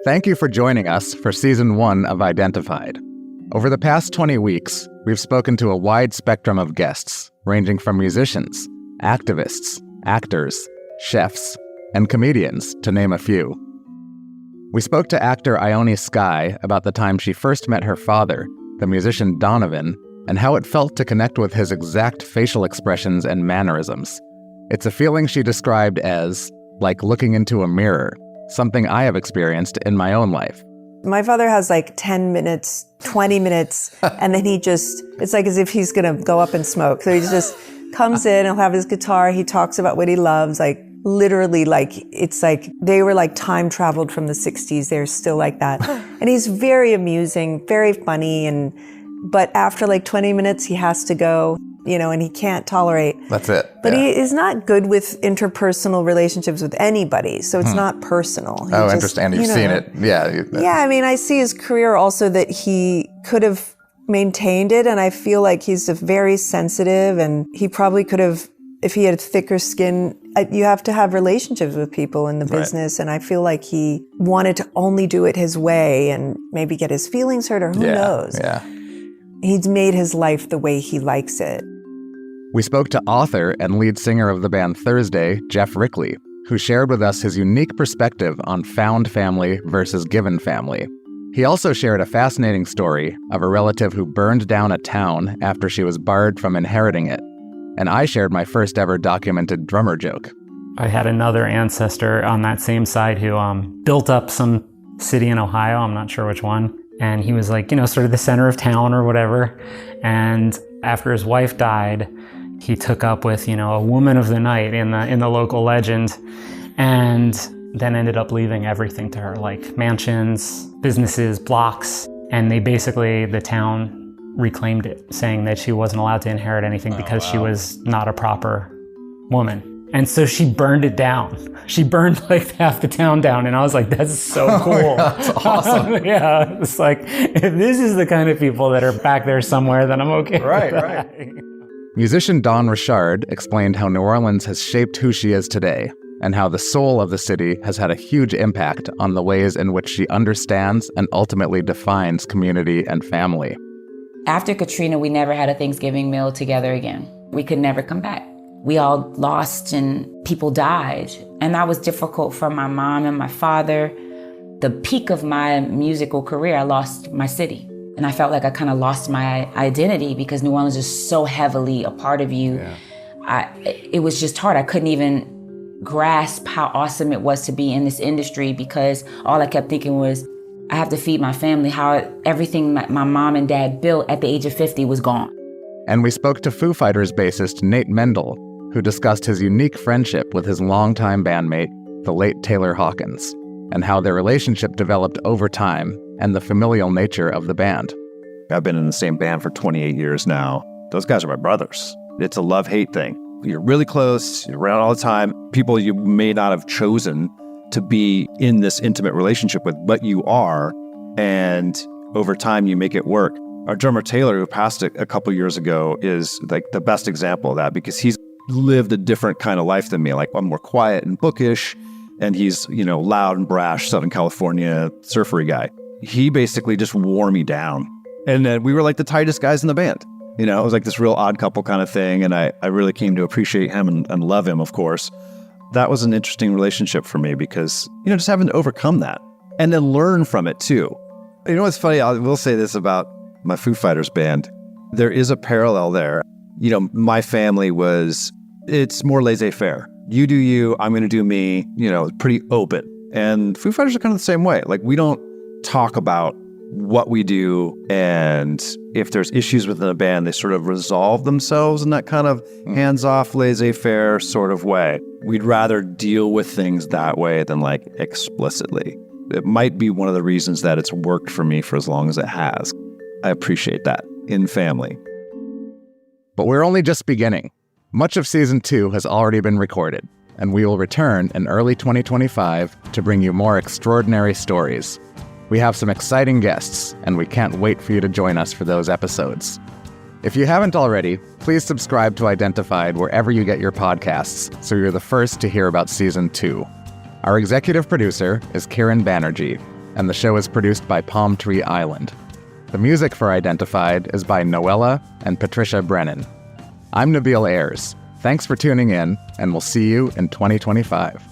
Thank you for joining us for Season 1 of Identified. Over the past 20 weeks, we've spoken to a wide spectrum of guests, ranging from musicians, activists, actors, chefs, and comedians, to name a few. We spoke to actor Ione Skye about the time she first met her father, the musician Donovan, and how it felt to connect with his exact facial expressions and mannerisms. It's a feeling she described as like looking into a mirror, something I have experienced in my own life. My father has like 10 minutes, 20 minutes, and then it's like as if he's going to go up and smoke. So he just comes in, he'll have his guitar, he talks about what he loves, like literally like, it's like they were like time traveled from the 60s. They're still like that. And he's very amusing, very funny, but after like 20 minutes, he has to go, and he can't tolerate. That's it. But he is not good with interpersonal relationships with anybody, so it's not personal. Interesting. And you've seen it. Yeah. Yeah, I mean, I see his career also that he could have maintained it, and I feel like he's very sensitive, and he probably could have, if he had thicker skin. You have to have relationships with people in the business, and I feel like he wanted to only do it his way and maybe get his feelings hurt, or who knows. Yeah. He's made his life the way he likes it. We spoke to author and lead singer of the band Thursday, Geoff Rickly, who shared with us his unique perspective on found family versus given family. He also shared a fascinating story of a relative who burned down a town after she was barred from inheriting it. And I shared my first ever documented drummer joke. I had another ancestor on that same side who built up some city in Ohio, I'm not sure which one. And he was like, sort of the center of town or whatever. And after his wife died, he took up with, a woman of the night in the local legend, and then ended up leaving everything to her, like mansions, businesses, blocks. And the town reclaimed it, saying that she wasn't allowed to inherit anything because she was not a proper woman. And so she burned it down. She burned like half the town down. And I was like, that's so cool. That's awesome. Yeah, it's like, if this is the kind of people that are back there somewhere, then I'm okay. Right. Musician Dawn Richard explained how New Orleans has shaped who she is today, and how the soul of the city has had a huge impact on the ways in which she understands and ultimately defines community and family. After Katrina, we never had a Thanksgiving meal together again. We could never come back. We all lost and people died. And that was difficult for my mom and my father. The peak of my musical career, I lost my city. And I felt like I kind of lost my identity because New Orleans is so heavily a part of you. Yeah. It was just hard. I couldn't even grasp how awesome it was to be in this industry because all I kept thinking was, I have to feed my family, how everything my mom and dad built at the age of 50 was gone. And we spoke to Foo Fighters bassist Nate Mendel, who discussed his unique friendship with his longtime bandmate, the late Taylor Hawkins, and how their relationship developed over time and the familial nature of the band. I've been in the same band for 28 years now. Those guys are my brothers. It's a love-hate thing. You're really close, you're around all the time. People you may not have chosen to be in this intimate relationship with, but you are, and over time you make it work. Our drummer Taylor, who passed a couple years ago, is like the best example of that because he's lived a different kind of life than me. Like I'm more quiet and bookish, and he's, loud and brash, Southern California surfery guy. He basically just wore me down. And then we were like the tightest guys in the band. It was like this real odd couple kind of thing. And I really came to appreciate him and love him, of course. That was an interesting relationship for me because, just having to overcome that and then learn from it too. What's funny? I will say this about my Foo Fighters band. There is a parallel there. My family it's more laissez-faire. You do you, I'm going to do me, pretty open. And Foo Fighters are kind of the same way. Like we don't talk about what we do, and if there's issues within the band, they sort of resolve themselves in that kind of hands-off, laissez-faire sort of way. We'd rather deal with things that way than like explicitly. It might be one of the reasons that it's worked for me for as long as it has. I appreciate that in family. But we're only just beginning. Much of Season 2 has already been recorded, and we will return in early 2025 to bring you more extraordinary stories. We have some exciting guests, and we can't wait for you to join us for those episodes. If you haven't already, please subscribe to Identified wherever you get your podcasts so you're the first to hear about Season 2. Our executive producer is Kiran Banerjee, and the show is produced by Palm Tree Island. The music for Identified is by Noella and Patricia Brennan. I'm Nabil Ayers. Thanks for tuning in, and we'll see you in 2025.